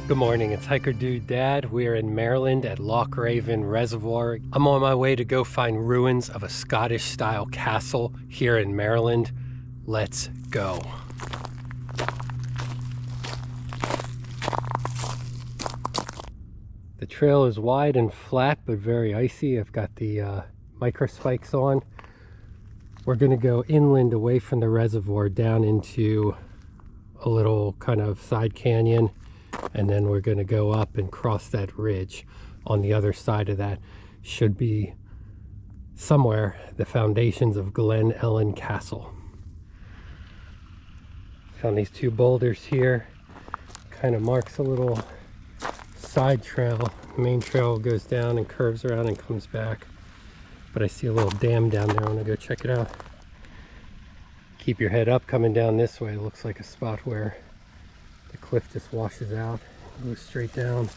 Good morning, it's Hiker Dude Dad. We are in Maryland at Loch Raven Reservoir. I'm on my way to go find ruins of a Scottish-style castle here in Maryland. Let's go. The trail is wide and flat, but very icy. I've got the micro spikes on. We're gonna go inland away from the reservoir down into a little kind of side canyon, and then we're going to go up and cross that ridge. On the other side of that should be somewhere the foundations of Glen Ellen Castle. Found these two boulders here. Kind of marks a little side trail. The main trail goes down and curves around and comes back, but I see a little dam down there. I want to go check it out. Keep your head up coming down this way. It looks like a spot where the cliff just washes out and goes straight down.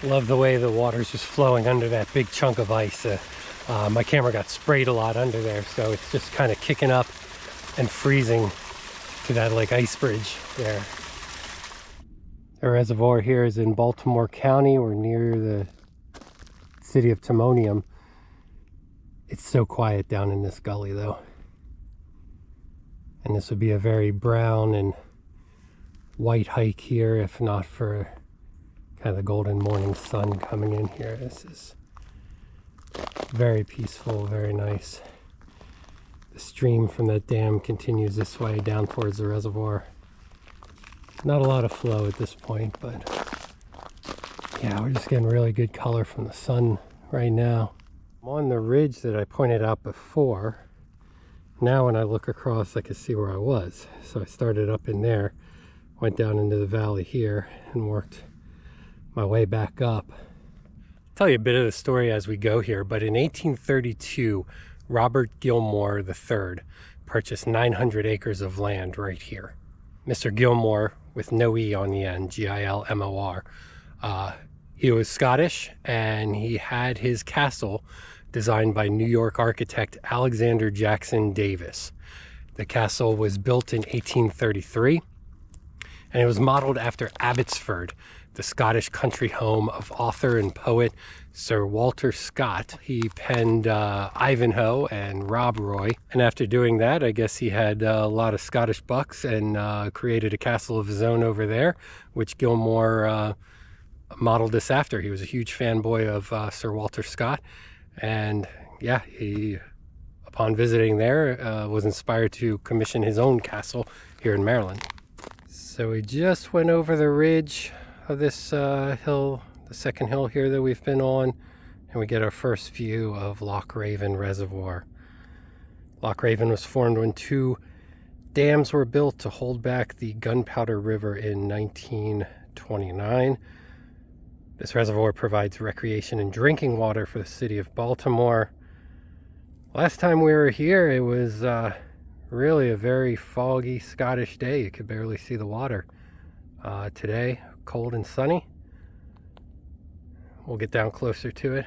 Love the way the water's just flowing under that big chunk of ice. My camera got sprayed a lot under there, so it's just kind of kicking up and freezing to that like ice bridge there. The reservoir here is in Baltimore County. We're near the city of Timonium. It's so quiet down in this gully though. And this would be a very brown and white hike here if not for kind of the golden morning sun coming in here. This is very peaceful, very nice. The stream from that dam continues this way down towards the reservoir. Not a lot of flow at this point, but yeah, we're just getting really good color from the sun right now. I'm on the ridge that I pointed out before. Now when I look across, I can see where I was. So I started up in there, went down into the valley here, and worked my way back up. I'll tell you a bit of the story as we go here, but in 1832, Robert Gilmore III purchased 900 acres of land right here. Mr. Gilmore, with no E on the end, G-I-L-M-O-R, he was Scottish, and he had his castle designed by New York architect Alexander Jackson Davis. The castle was built in 1833, and it was modeled after Abbotsford, the Scottish country home of author and poet Sir Walter Scott. He penned Ivanhoe and Rob Roy, and after doing that, I guess he had a lot of Scottish bucks and created a castle of his own over there, which Gilmore modeled this after. He was a huge fanboy of Sir Walter Scott, and yeah, he, upon visiting there, was inspired to commission his own castle here in Maryland. So we just went over the ridge of this hill, the second hill here that we've been on, and we get our first view of Loch Raven Reservoir. Loch Raven was formed when two dams were built to hold back the Gunpowder River in 1929. This reservoir provides recreation and drinking water for the city of Baltimore. Last time we were here, it was really a very foggy Scottish day. You could barely see the water. Today, cold and sunny. We'll get down closer to it.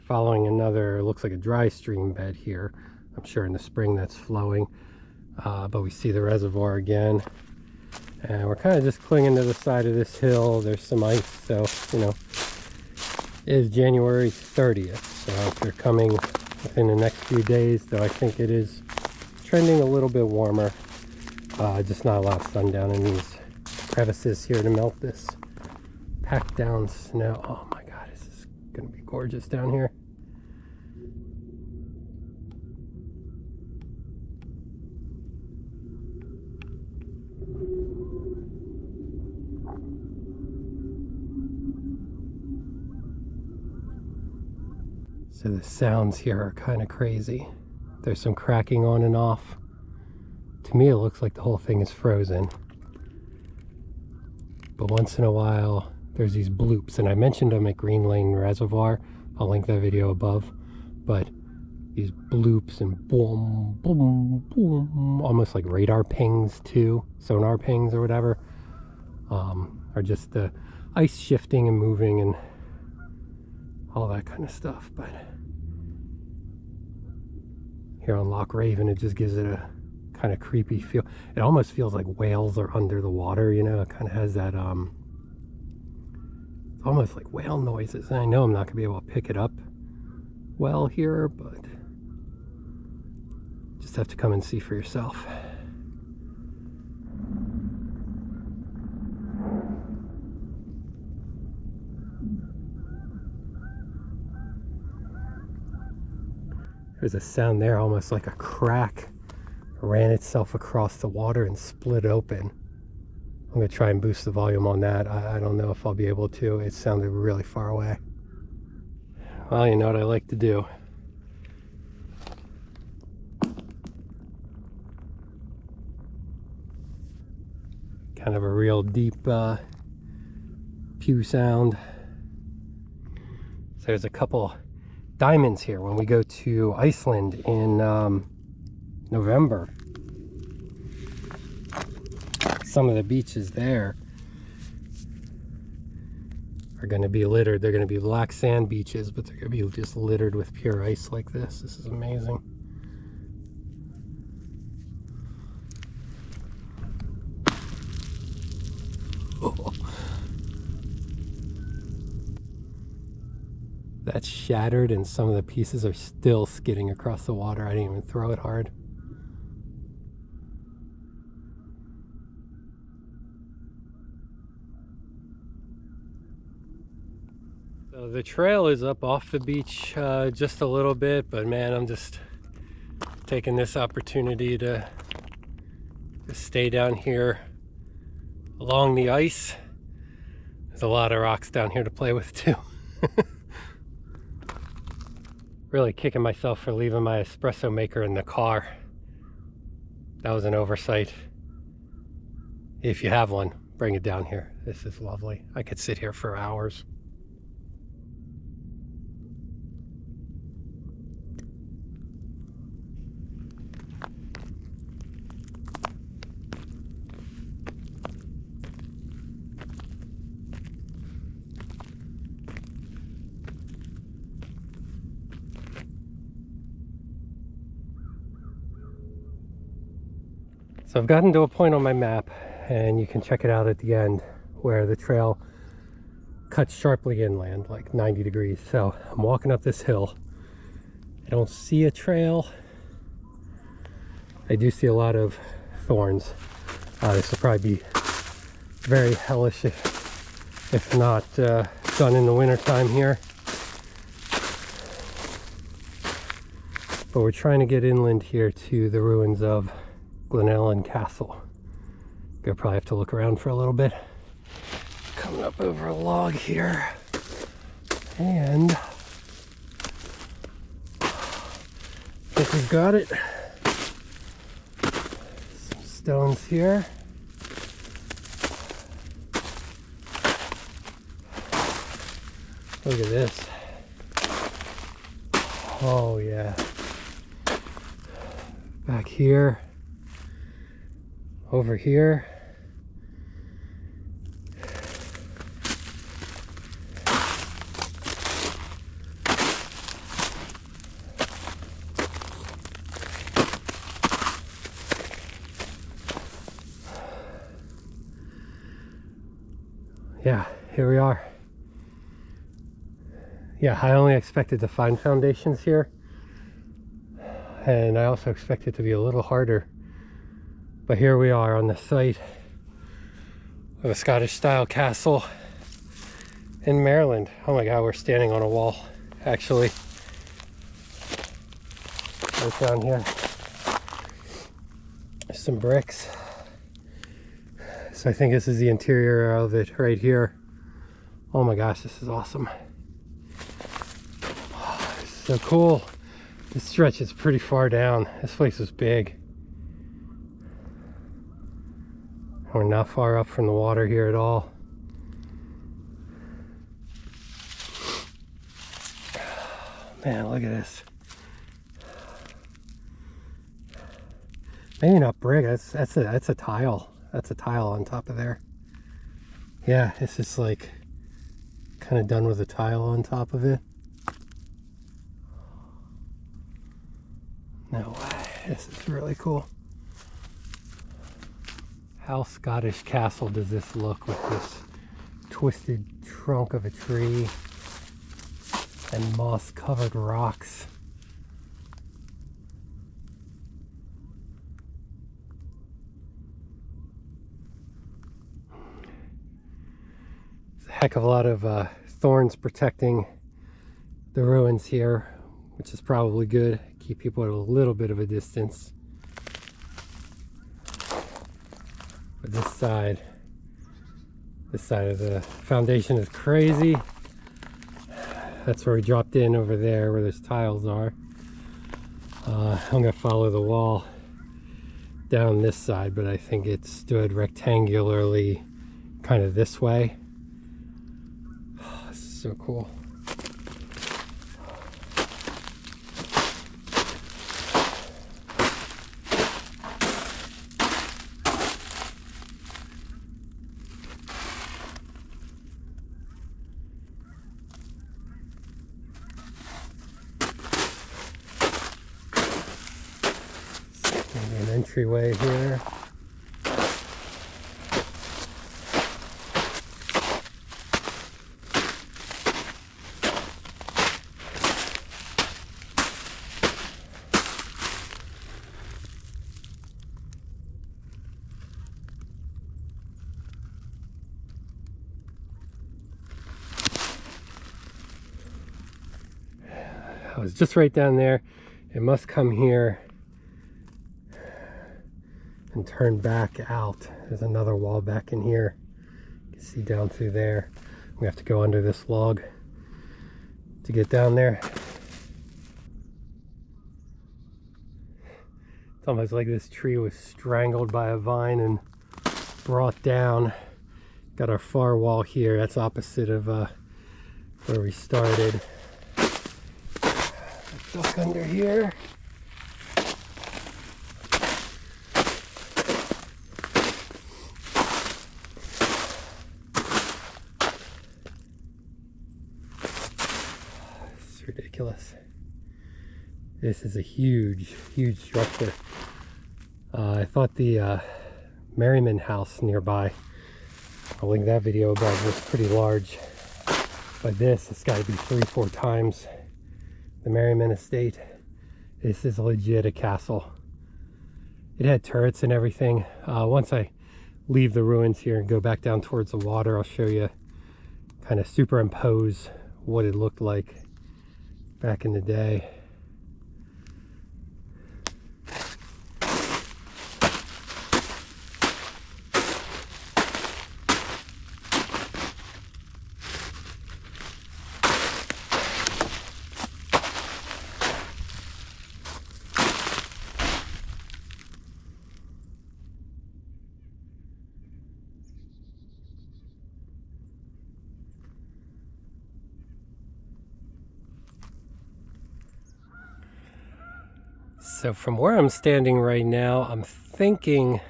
Following another, looks like a dry stream bed here. I'm sure in the spring that's flowing. But we see the reservoir again. And we're kind of just clinging to the side of this hill. There's some ice, so, you know, it is January 30th. So if you're coming within the next few days, though I think it is trending a little bit warmer. Just not a lot of sun down in these crevices here to melt this packed down snow. Oh my God, this is gonna be gorgeous down here. So the sounds here are kind of crazy. There's some cracking on and off. To me, it looks like the whole thing is frozen. But once in a while, there's these bloops. And I mentioned them at Green Lane Reservoir. I'll link that video above. But these bloops and boom, boom, boom, almost like radar pings too, sonar pings or whatever, are just the ice shifting and moving and all that kind of stuff. But here on Loch Raven, it just gives it a kind of creepy feel. It almost feels like whales are under the water, you know. It kind of has that almost like whale noises. And I know I'm not gonna be able to pick it up well here, but just have to come and see for yourself. There's a sound there, almost like a crack ran itself across the water and split open. I'm gonna try and boost the volume on that. I don't know if I'll be able to. It sounded really far away. Well, you know what I like to do. Kind of a real deep pew sound. So there's a couple diamonds here when we go to Iceland in November. Some of the beaches there are going to be littered. They're going to be black sand beaches, but they're going to be just littered with pure ice like this. This is amazing. That's shattered and some of the pieces are still skidding across the water. I didn't even throw it hard. So the trail is up off the beach just a little bit, but man, I'm just taking this opportunity to stay down here along the ice. There's a lot of rocks down here to play with too. Really kicking myself for leaving my espresso maker in the car. That was an oversight. If you have one, bring it down here. This is lovely. I could sit here for hours. So I've gotten to a point on my map, and you can check it out at the end, where the trail cuts sharply inland, like 90 degrees. So I'm walking up this hill. I don't see a trail. I do see a lot of thorns. This will probably be very hellish if not done in the winter time here. But we're trying to get inland here to the ruins of Glen Ellen Castle. Gonna probably have to look around for a little bit. Coming up over a log here, and I think we've got it. Some stones here. Look at this. Oh yeah. Back here. Over here. Yeah, here we are. Yeah, I only expected to find foundations here, and I also expected it to be a little harder. But here we are on the site of a Scottish style castle in Maryland. Oh my God, we're standing on a wall, actually. Right down here. There's some bricks. So I think this is the interior of it right here. Oh my gosh, this is awesome. Oh, this is So cool. This stretch is pretty far down. This place is big. We're not far up from the water here at all. Man, look at this. Maybe not brick. That's a tile. That's a tile on top of there. Yeah, it's just like kind of done with a tile on top of it. No way. This is really cool. How Scottish castle does this look with this twisted trunk of a tree and moss covered rocks? There's a heck of a lot of thorns protecting the ruins here, which is probably good. Keep people at a little bit of a distance. But this side of the foundation is crazy. That's where we dropped in over there where those tiles are. I'm gonna follow the wall down this side, but I think it stood rectangularly kind of this way. This is so cool. An entryway here. I was just right down there. It must come here and turn back out. There's another wall back in here. You can see down through there. We have to go under this log to get down there. It's almost like this tree was strangled by a vine and brought down. Got our far wall here. That's opposite of where we started. Duck under here. It's ridiculous. This is a huge structure. I thought the Merriman house nearby, I'll link that video above, was pretty large. But this has got to be 3-4 times the Merriman estate. This is legit a castle. It had turrets and everything. Once I leave the ruins here and go back down towards the water, I'll show you, kind of superimpose what it looked like back in the day. So from where I'm standing right now, I'm thinking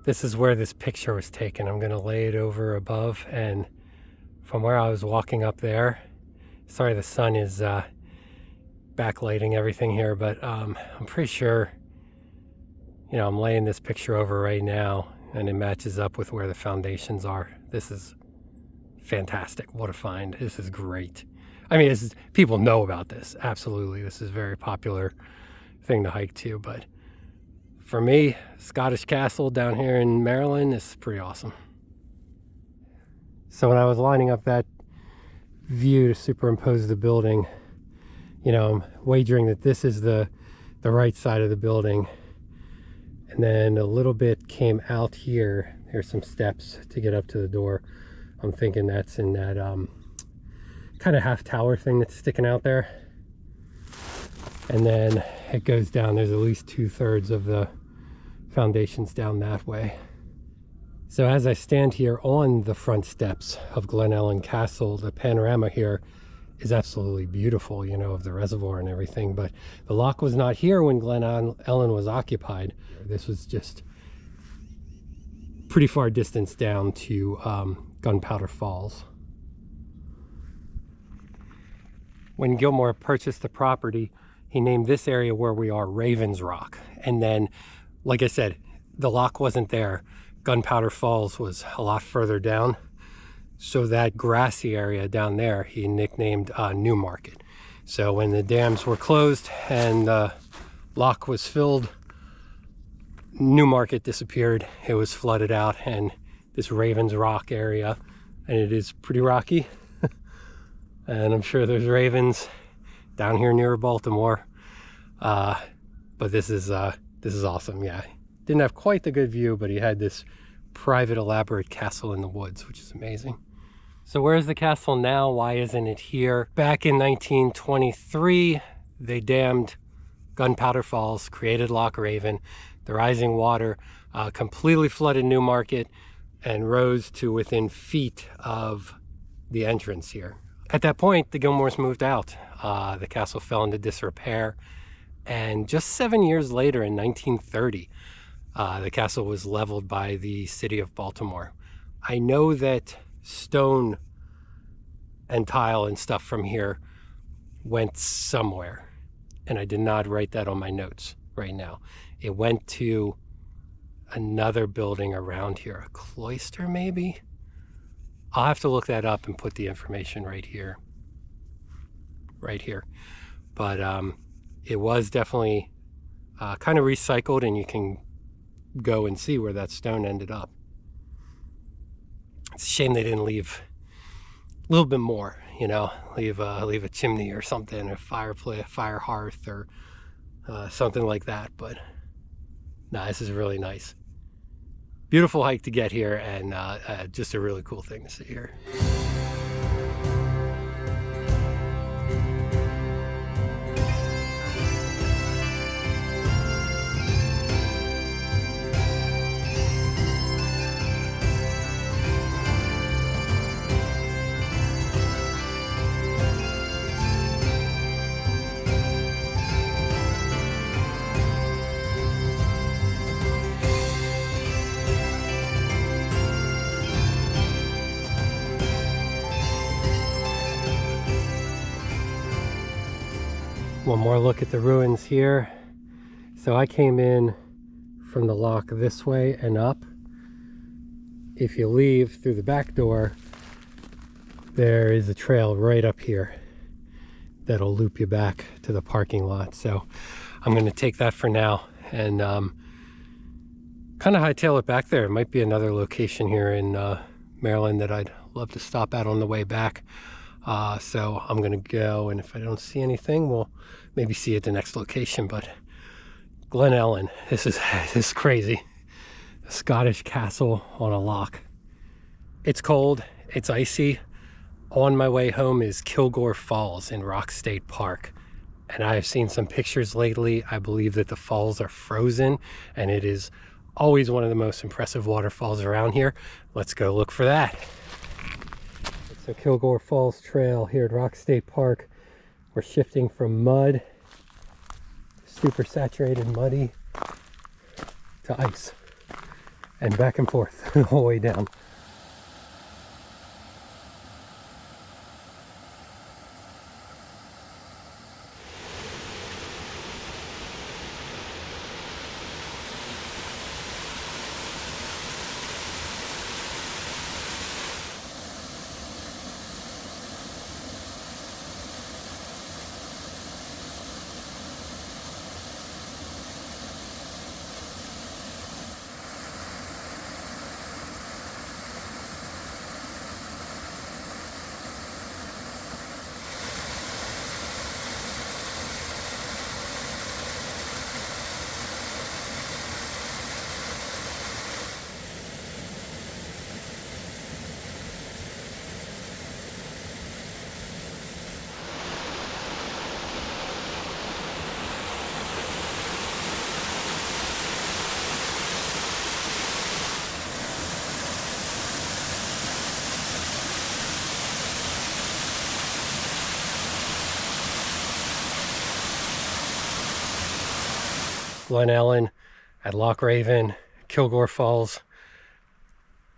this is where this picture was taken. I'm gonna lay it over above, and from where I was walking up there, sorry the sun is backlighting everything here, but I'm pretty sure, you know, I'm laying this picture over right now and it matches up with where the foundations are. This is fantastic. What a find. This is great. I mean, people know about this. Absolutely. This is a very popular thing to hike to. But for me, Scottish Castle down here in Maryland is pretty awesome. So when I was lining up that view to superimpose the building, you know, I'm wagering that this is the right side of the building. And then a little bit came out here. There's some steps to get up to the door. I'm thinking that's in that kind of half tower thing that's sticking out there. And then it goes down. There's at least 2/3 of the foundations down that way. So as I stand here on the front steps of Glen Ellen Castle, the panorama here is absolutely beautiful, you know, of the reservoir and everything. But the lock was not here when Glen Ellen was occupied. This was just pretty far distance down to Gunpowder Falls. When Gilmore purchased the property, he named this area where we are Ravens Rock. And then, like I said, the lock wasn't there. Gunpowder Falls was a lot further down. So that grassy area down there, he nicknamed New Market. So when the dams were closed and the lock was filled, New Market disappeared. It was flooded out, and this Ravens Rock area, and it is pretty rocky. And I'm sure there's ravens down here near Baltimore. But this is awesome. Yeah, didn't have quite the good view, but he had this private elaborate castle in the woods, which is amazing. So where's the castle now? Why isn't it here? Back in 1923, they dammed Gunpowder Falls, created Loch Raven. The rising water completely flooded New Market and rose to within feet of the entrance here. At that point, the Gilmores moved out. The castle fell into disrepair. And just 7 years later, in 1930, the castle was leveled by the city of Baltimore. I know that stone and tile and stuff from here went somewhere, and I did not write that on my notes right now. It went to another building around here, a cloister maybe? I'll have to look that up and put the information right here. But it was definitely kind of recycled, and you can go and see where that stone ended up. It's a shame they didn't leave a little bit more, you know, leave a chimney or something, a fireplace, a fire hearth, or something like that. But no, this is really nice. Beautiful hike to get here, and just a really cool thing to see here. One more look at the ruins here. So I came in from the lock this way and up. If you leave through the back door, there is a trail right up here that'll loop you back to the parking lot. So I'm going to take that for now and kind of hightail it back there. It might be another location here in Maryland that I'd love to stop at on the way back. So I'm gonna go, and if I don't see anything, we'll maybe see at the next location. But Glen Ellen, this is crazy. A Scottish castle on a loch. It's cold, it's icy. On my way home is Kilgore Falls in Rock State Park. And I have seen some pictures lately. I believe that the falls are frozen, and it is always one of the most impressive waterfalls around here. Let's go look for that. So Kilgore Falls Trail here at Rock State Park. We're shifting from mud, super saturated muddy, to ice, and back and forth the whole way down. Glen Ellen, at Loch Raven, Kilgore Falls.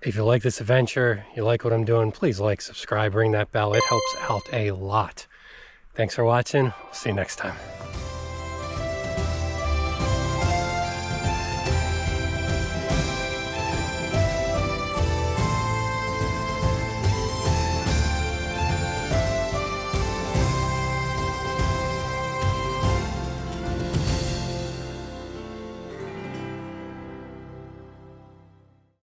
If you like this adventure, you like what I'm doing, please like, subscribe, ring that bell. It helps out a lot. Thanks for watching. We'll see you next time.